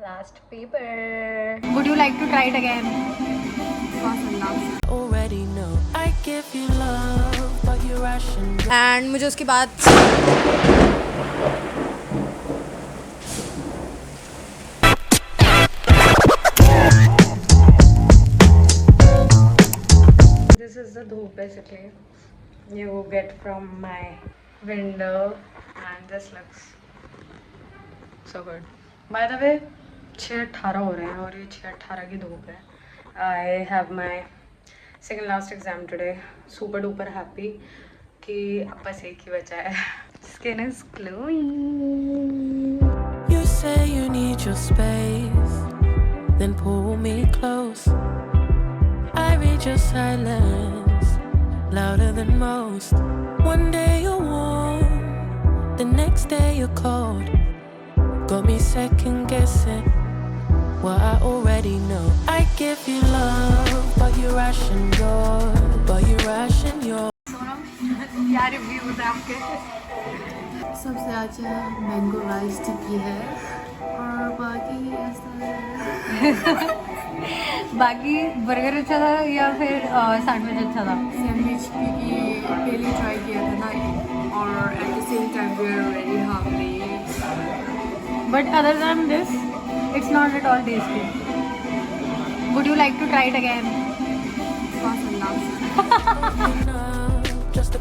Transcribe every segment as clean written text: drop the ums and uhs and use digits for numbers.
Last paper. Would you like to try it again? Already know I give you love, but you're rushing. And मुझे उसके बाद this is the dhoop basically you get from my window and this looks so good. By the way 6:18 हो रहे हैं और ये 6:18 की धूप है. I have my second last exam today. Super duper happy कि अब बस एक ही बचा है. Skin is glowing. You say you need your space, then pull me close. I read your silence, louder than most. One day you're warm, the next day you're cold. Got me second guessing what I already know. I give you love, but you're rushing yours. क्या reviews है आपके? सबसे अच्छा mango rice टिक्की है और बाकी ऐसा है. बाकी बर्गर अच्छा था या फिर सैंडविच अच्छा था? सैंडविच क्योंकि पहले ट्राई किया था ना और at the same time we are very hungry. But other than this it's not at all tasty. Would you like to try it again? Just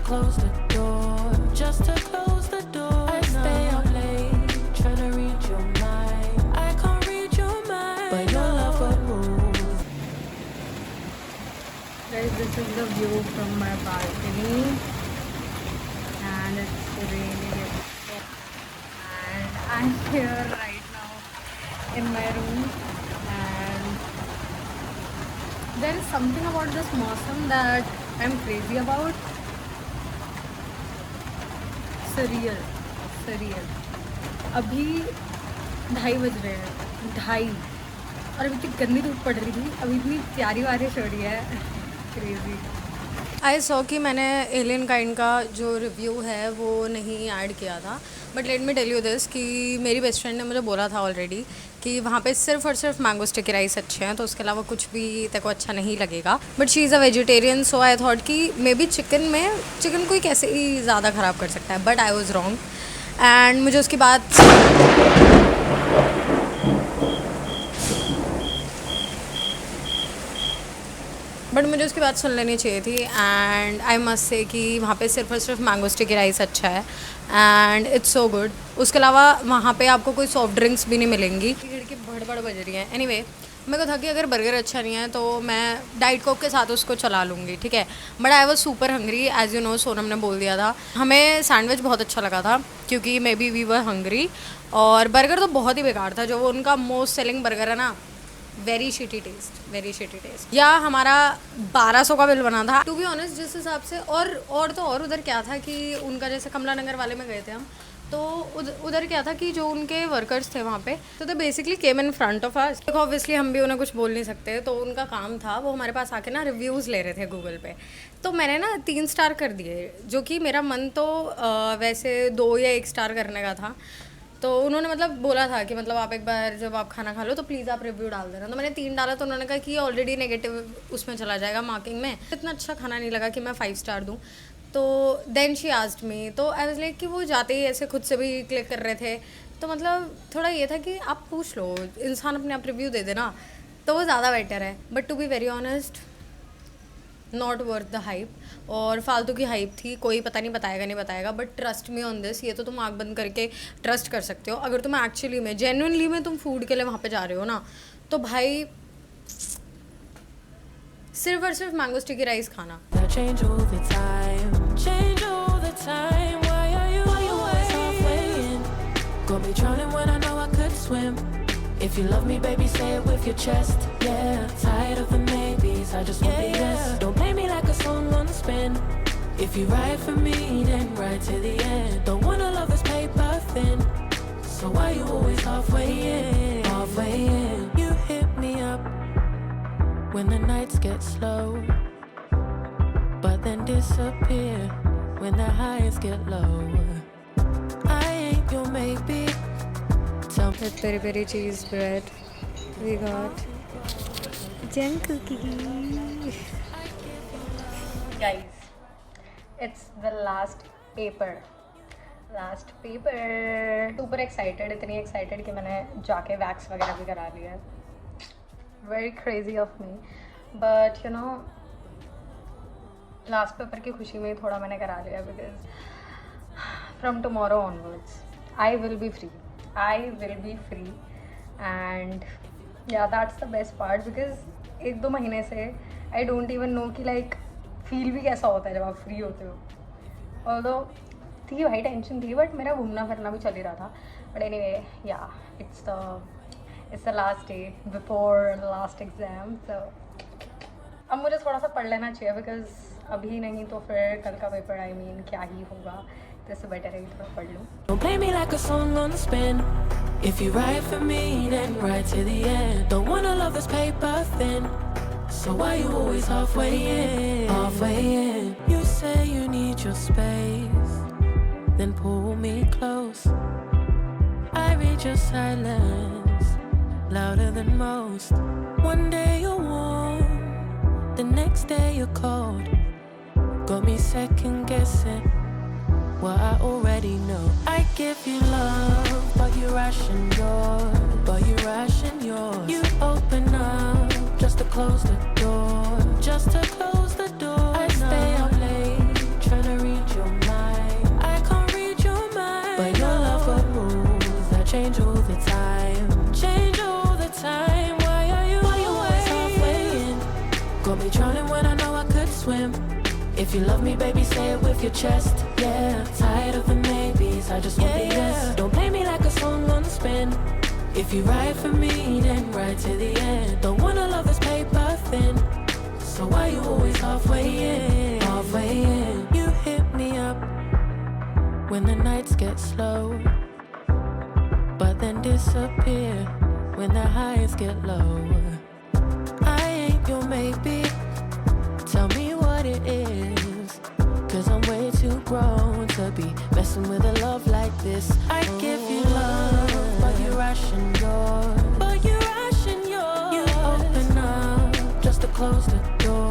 to close the door. I stay up late, trying to read your mind. I can't read your mind, but your love will move. Guys, this is the view from my balcony, and it's really and I'm here right now in my room, and there is something about this mosam that I'm crazy about. Surreal. अभी 2:30 बज रहे हैं, 2:30 और अभी इतनी गंदी धूप पड़ रही थी, अभी इतनी प्यारी बारिश हो रही है. क्रेजी. आई सॉ कि मैंने एलियन काइंड का जो रिव्यू है वो नहीं ऐड किया था, but let me tell you this कि मेरी बेस्ट फ्रेंड ने मुझे बोला था ऑलरेडी कि वहाँ पे सिर्फ और सिर्फ मैंगो स्टिकी राइस अच्छे हैं, तो उसके अलावा कुछ भी तेरे को अच्छा नहीं लगेगा. But she is a vegetarian, so I thought कि मे बी चिकन कोई कैसे ही ज़्यादा ख़राब कर सकता है, but I was wrong. And मुझे उसके बाद सुन लेनी चाहिए थी. एंड आई मस्ट से कि वहाँ पे सिर्फ और सिर्फ मैंगो स्टिकी राइस अच्छा है एंड इट्स सो गुड. उसके अलावा वहाँ पे आपको कोई सॉफ्ट ड्रिंक्स भी नहीं मिलेंगी. खिड़की बड़ बज रही है. एनीवे, मेरे को था कि अगर बर्गर अच्छा नहीं है तो मैं डाइट कोक के साथ उसको चला लूँगी, ठीक है. But I was super hungry, as you know. Sonam ने बोल दिया था. हमें सैंडविच बहुत अच्छा लगा था क्योंकि maybe we were hungry, और बर्गर तो बहुत ही बेकार था. जो वो उनका मोस्ट सेलिंग बर्गर है ना, वेरी शिटी टेस्ट. या हमारा 1200 का बिल बना था, टू बी ऑनेस्ट. जिस हिसाब से और तो और उधर क्या था कि उनका जैसे कमला नगर वाले में गए थे हम, तो उधर क्या था कि जो उनके वर्कर्स थे वहाँ पे, तो they basically came in front of us. देखो ऑब्वियसली हम भी उन्हें कुछ बोल नहीं सकते, तो उनका काम था वो हमारे पास आके ना रिव्यूज़ ले रहे थे गूगल पे. तो मैंने ना 3 स्टार कर दिए, जो कि मेरा मन तो वैसे 2 या 1 स्टार करने का था. तो उन्होंने मतलब बोला था कि मतलब आप एक बार जब आप खाना खा लो तो प्लीज़ आप रिव्यू डाल देना. तो मैंने 3 डाला, तो उन्होंने कहा कि ऑलरेडी नेगेटिव उसमें चला जाएगा मार्किंग में. इतना अच्छा खाना नहीं लगा कि मैं 5 स्टार दूँ. तो देन शी आस्क्ड मी, तो आई वाज लाइक कि वो जाते ही ऐसे खुद से भी क्लिक कर रहे थे. तो मतलब थोड़ा ये था कि आप पूछ लो, इंसान अपने आप रिव्यू दे देना, तो वो ज़्यादा बेटर है. But to be very honest, not worth the hype. और फालतू की हाइप थी. कोई पता नहीं बताएगा, but trust me on this. ये तो तुम आँख बंद करके ट्रस्ट कर सकते हो. अगर तुम एक्चुअली में जेन्युइनली में तुम फूड के लिए वहाँ पे जा रहे हो ना, तो भाई सिर्फ और सिर्फ मैंगो स्टिकी राइस खाना. Change all the time. Why are you always halfway in? Got me drowning when I know I could swim. If you love me, baby, say it with your chest. Yeah, tired of the maybes, I just want the yes. Don't play me like a song on spin. If you ride for me, then ride to the end. Don't wanna love this paper thin. So why you always halfway in? You hit me up when the nights get slow, but then disappear when the highs get low. with peri peri cheese bread. We got junk cookie. Guys, it's the last paper. Super excited, इतनी excited कि मैंने जाके wax वगैरह भी करा लिया है. Very crazy of me, but you know, last paper की खुशी में थोड़ा मैंने करा लिया because from tomorrow onwards I will be free and yeah that's the best part because 1-2 महीने से आई डोंट इवन नो कि लाइक फील भी कैसा होता है जब आप फ्री होते हो. ऑल्दो थी भाई टेंशन थी बट मेरा घूमना फिरना भी चल ही रहा था. But anyway yeah it's the last day before last exam. So अब मुझे थोड़ा सा पढ़ लेना चाहिए बिकॉज अभी नहीं तो फिर कल का पेपर आई मीन क्या ही होगा. तो इससे बेटर है कि थोड़ा पढ़ लूँ. Don't play me like a song on the spin. If you ride for me, then ride to the end. Don't wanna love this paper thin. So why you always halfway in? Halfway in. You say you need your space, then pull me close. I read your silence, louder than most. One day you're warm, the next day you're cold. Got me second guessing what I already know. I give you love, but you ration yours. You open up just to close the door. I stay up late trying to read your mind. I can't read your mind, but your love got rules that change all the time. Why are you always halfway in? Got me drowning when I know I could swim. If you love me, baby, say it with your chest. Yeah, tired of the maybes, I just want the yes. Don't play me like a song on the spin. If you ride for me, then ride to the end. Don't wanna love this paper thin. So why you always halfway in? You hit me up when the nights get slow, but then disappear when the highs get low. I ain't your maybe. Tell me what it is, 'cause I'm way too grown to be messing with a love like this. I give you love, but you ration yours. You open up just to close the door.